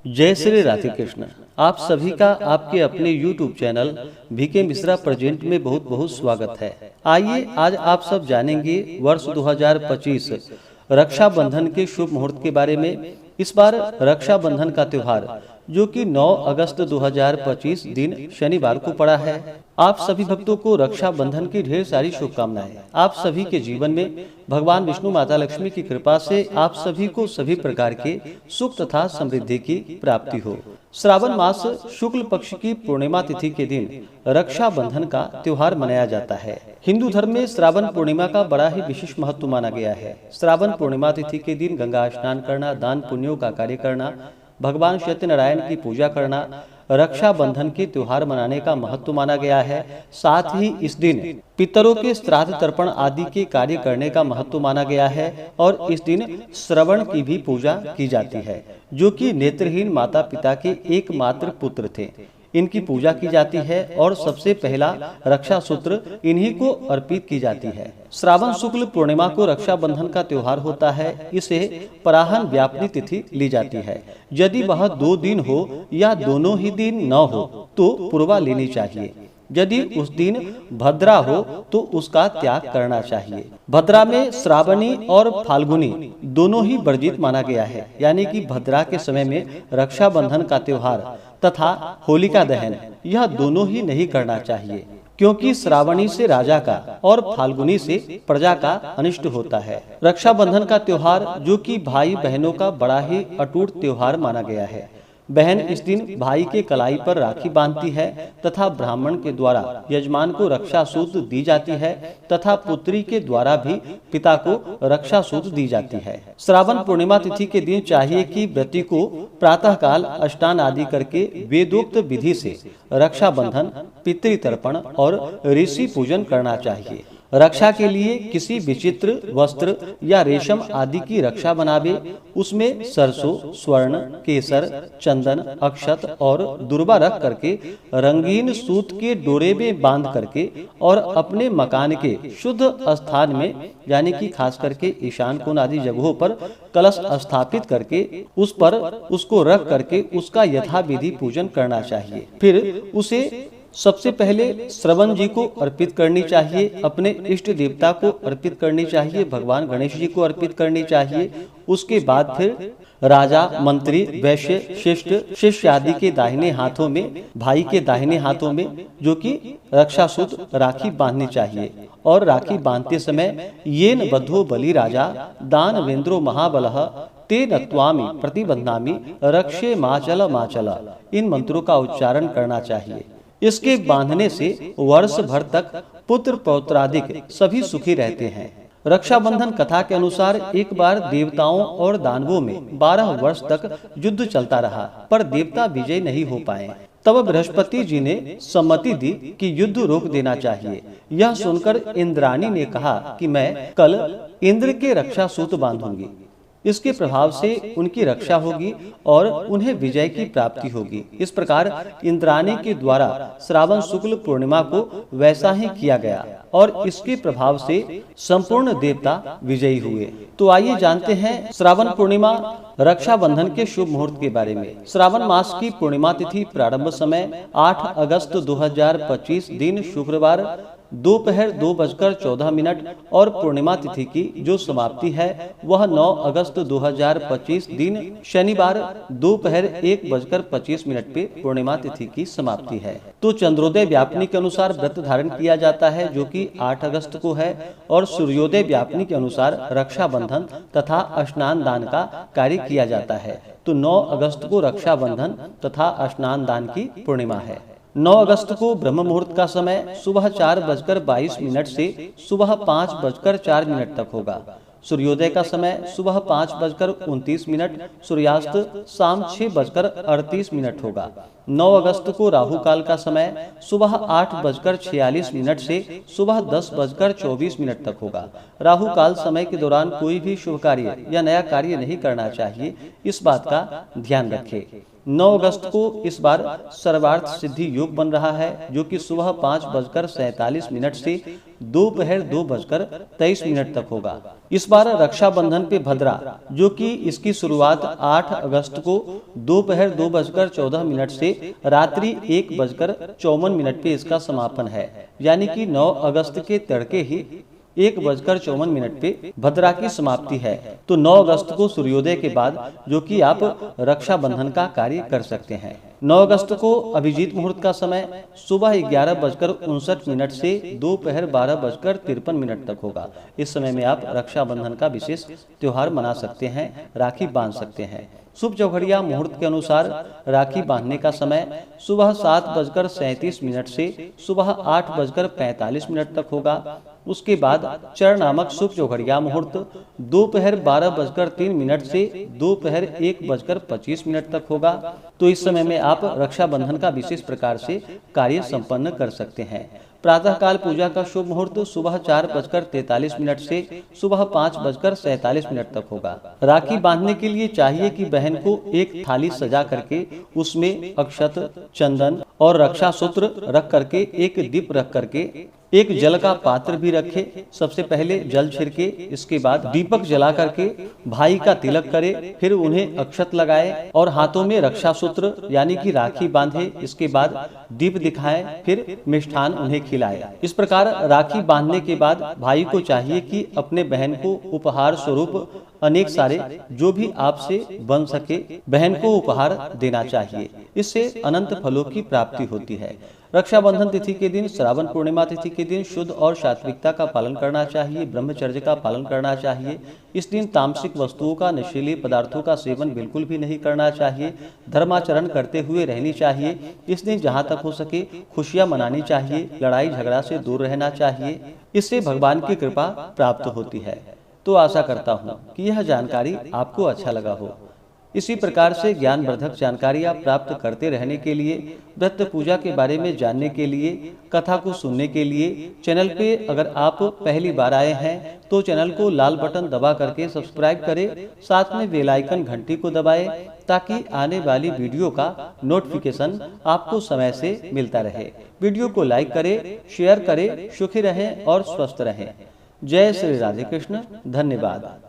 जय श्री राधे कृष्ण। आप सभी का आपके अपने YouTube channel VK Mishra present में बहुत बहुत स्वागत है। आइए आज आप सब जानेंगे वर्ष 2025 रक्षाबंधन के शुभ मुहूर्त के बारे में। इस बार रक्षाबंधन का त्योहार जो कि 9 अगस्त 2025 दिन शनिवार को पड़ा है। आप सभी भक्तों को रक्षाबंधन की ढेर सारी शुभकामनाएं। आप सभी के जीवन में भगवान विष्णु माता लक्ष्मी की कृपा से आप सभी को सभी प्रकार के सुख तथा समृद्धि की प्राप्ति हो। श्रावण मास शुक्ल पक्ष की पूर्णिमा तिथि के दिन रक्षाबंधन का त्योहार मनाया जाता है। हिंदू धर्म में श्रावण पूर्णिमा का बड़ा ही विशेष महत्व माना गया है। श्रावण पूर्णिमा तिथि के दिन गंगा स्नान करना, दान पुण्यों का कार्य करना, भगवान सत्यनारायण की पूजा करना रक्षाबंधन के त्योहार मनाने का महत्व माना गया है। साथ ही इस दिन पितरों के श्राद्ध तर्पण आदि के कार्य करने का महत्व माना गया है और इस दिन श्रवण की भी पूजा की जाती है, जो कि नेत्रहीन माता पिता के एकमात्र पुत्र थे। इनकी पूजा की जाती है और सबसे पहला रक्षा सूत्र इन्हीं को अर्पित की जाती है। श्रावण शुक्ल पूर्णिमा को रक्षाबंधन का त्योहार होता है। इसे पराहन व्यापनी तिथि ली जाती है। यदि वह 2 दिन हो या दोनों ही दिन न हो तो पूर्वा लेनी चाहिए। यदि उस दिन भद्रा हो तो उसका त्याग करना चाहिए। भद्रा में श्रावणी और फाल्गुनी दोनों ही वर्जित माना गया है, यानी कि भद्रा के समय में रक्षाबंधन का त्योहार तथा होलिका दहन यह दोनों ही नहीं करना चाहिए, क्योंकि श्रावणी से राजा का और फाल्गुनी से प्रजा का अनिष्ट होता है। रक्षाबंधन का त्योहार जो कि भाई बहनों का बड़ा ही अटूट त्योहार माना गया है। बहन इस दिन भाई के कलाई पर राखी बांधती है तथा ब्राह्मण के द्वारा यजमान को रक्षा सूत्र दी जाती है तथा पुत्री के द्वारा भी पिता को रक्षा सूत्र दी जाती है। श्रावण पूर्णिमा तिथि के दिन चाहिए कि व्रती को प्रातः काल स्नान आदि करके वेदोक्त विधि से रक्षाबंधन, पितृतर्पण और ऋषि पूजन करना चाहिए। रक्षा के लिए किसी विचित्र वस्त्र या रेशम आदि की रक्षा बनावे। उसमें सरसों, स्वर्ण, केसर, चंदन, अक्षत और दुर्वा रख करके रंगीन सूत के डोरे में बांध करके और अपने मकान के शुद्ध स्थान में, यानी कि खास करके ईशान कोण आदि जगहों पर कलश स्थापित करके उस पर उसको रख करके उसका यथाविधि पूजन करना चाहिए। फिर उसे सबसे पहले श्रवण जी को अर्पित करनी चाहिए, अपने इष्ट देवता को अर्पित करनी चाहिए, भगवान गणेश जी को अर्पित करनी चाहिए। उसके बाद फिर राजा, मंत्री, वैश्य, शिष्ट, शिष्य आदि के दाहिने हाथों में, भाई के दाहिने हाथों में जो कि रक्षा सूत्र राखी बांधनी चाहिए। और राखी बांधते समय येन बद्धो बलि राजा दान वेंद्रो महाबलः ते नत्वामि प्रतिबंधामि रक्षे माचल माचल, इन मंत्रों का उच्चारण करना चाहिए। इसके बांधने से वर्ष भर तक पुत्र पौत्रादिक सभी सुखी रहते हैं। रक्षाबंधन कथा के अनुसार एक बार देवताओं और दानवों में 12 वर्ष तक युद्ध चलता रहा, पर देवता विजय नहीं हो पाए। तब बृहस्पति जी ने सम्मति दी कि युद्ध रोक देना चाहिए। यह सुनकर इंद्राणी ने कहा कि मैं कल इंद्र के रक्षा सूत्र बांधूंगी। इसके प्रभाव से उनकी रक्षा होगी और उन्हें विजय की प्राप्ति होगी। इस प्रकार इंद्राणी के द्वारा श्रावण शुक्ल पूर्णिमा को वैसा ही किया गया और इसके प्रभाव से संपूर्ण देवता विजयी हुए। तो आइए जानते हैं श्रावण पूर्णिमा रक्षाबंधन के शुभ मुहूर्त के बारे में। श्रावण मास की पूर्णिमा तिथि प्रारंभ समय 8 अगस्त 2025 दिन शुक्रवार दोपहर 2:14 और पूर्णिमा तिथि की जो समाप्ति है वह 9 अगस्त 2025 दिन शनिवार दोपहर 1:25 पे पूर्णिमा तिथि की समाप्ति है। तो चंद्रोदय व्यापनी के अनुसार व्रत धारण किया जाता है, जो कि 8 अगस्त को है, और सूर्योदय व्यापनी के अनुसार रक्षाबंधन तथा स्नान दान का कार्य किया जाता है। तो 9 अगस्त को रक्षाबंधन तथा स्नान दान की पूर्णिमा है। 9 अगस्त को ब्रह्म मुहूर्त का समय सुबह 4:22 से सुबह 5:04 तक होगा। सूर्योदय का समय सुबह 5:29, सूर्यास्त शाम 6:38 होगा। 9 अगस्त को राहु काल का समय सुबह 8:46 से सुबह 10:24 तक होगा। राहु काल समय के दौरान कोई भी शुभ कार्य या नया कार्य नहीं करना चाहिए, इस बात का ध्यान रखें। 9 अगस्त को इस बार सर्वार्थ सिद्धि योग बन रहा है, जो कि सुबह 5:47 से दोपहर 2:23 तक होगा। इस बार रक्षाबंधन पे भद्रा, जो कि इसकी शुरुआत 8 अगस्त को दोपहर 2:14 से रात्रि 1:54 पे इसका समापन है, यानी कि 9 अगस्त के तड़के ही 1:54 पे भद्रा की समाप्ति है। तो 9 अगस्त को सूर्योदय के बाद जो कि आप रक्षाबंधन का कार्य कर सकते हैं। 9 अगस्त को अभिजीत मुहूर्त का समय सुबह 11:59 से दोपहर 12:53 तक होगा। इस समय में आप रक्षाबंधन का विशेष त्योहार मना सकते हैं, राखी बांध सकते हैं। शुभ चौघड़िया मुहूर्त के अनुसार राखी बांधने का समय सुबह 7:37 से सुबह 8:45 तक होगा। उसके बाद चर नामक शुभ चौघड़िया मुहूर्त दोपहर 12:03 से दोपहर 1:25 तक होगा। तो इस समय में आप रक्षाबंधन का विशेष प्रकार से कार्य संपन्न कर सकते हैं। प्रातःकाल पूजा का शुभ मुहूर्त सुबह 4:43 से सुबह 5:47 तक होगा। राखी बांधने के लिए चाहिए कि बहन को एक थाली सजा करके उसमें अक्षत, चंदन और रक्षा सूत्र रख करके एक दीप रख करके एक जल का पात्र भी रखे। सबसे पहले जल छिड़के, इसके बाद दीपक जला करके भाई का तिलक करे, फिर उन्हें अक्षत लगाए और हाथों में रक्षा सूत्र यानी कि राखी बांधे। इसके बाद दीप दिखाए, फिर मिष्ठान उन्हें खिलाए। इस प्रकार राखी बांधने के बाद भाई को चाहिए कि अपने बहन को उपहार स्वरूप अनेक सारे जो भी आपसे बन सके बहन को उपहार देना चाहिए। इससे अनंत फलों की प्राप्ति होती है। रक्षाबंधन तिथि के दिन, श्रावण पूर्णिमा तिथि के दिन शुद्ध और सात्विकता का पालन करना चाहिए, ब्रह्मचर्य का पालन करना चाहिए। इस दिन तामसिक वस्तुओं का, नशीले पदार्थों का सेवन बिल्कुल भी नहीं करना चाहिए। धर्माचरण करते हुए रहनी चाहिए। इस दिन जहाँ तक हो सके खुशियाँ मनानी चाहिए, लड़ाई झगड़ा से दूर रहना चाहिए। इससे भगवान की कृपा प्राप्त होती है। तो आशा करता हूँ कि यह जानकारी आपको अच्छा लगा हो। इसी प्रकार से ज्ञानवर्धक जानकारियाँ प्राप्त करते रहने के लिए, व्रत पूजा के बारे में जानने के लिए, कथा को सुनने के लिए चैनल पे अगर आप पहली बार आए हैं तो चैनल को लाल बटन दबा करके सब्सक्राइब करें, साथ में बेल आइकन घंटी को दबाएं ताकि आने वाली वीडियो का नोटिफिकेशन आपको समय से मिलता रहे। वीडियो को लाइक करें, शेयर करें। सुखी रहें और स्वस्थ रहें। जय श्री राधे कृष्ण। धन्यवाद।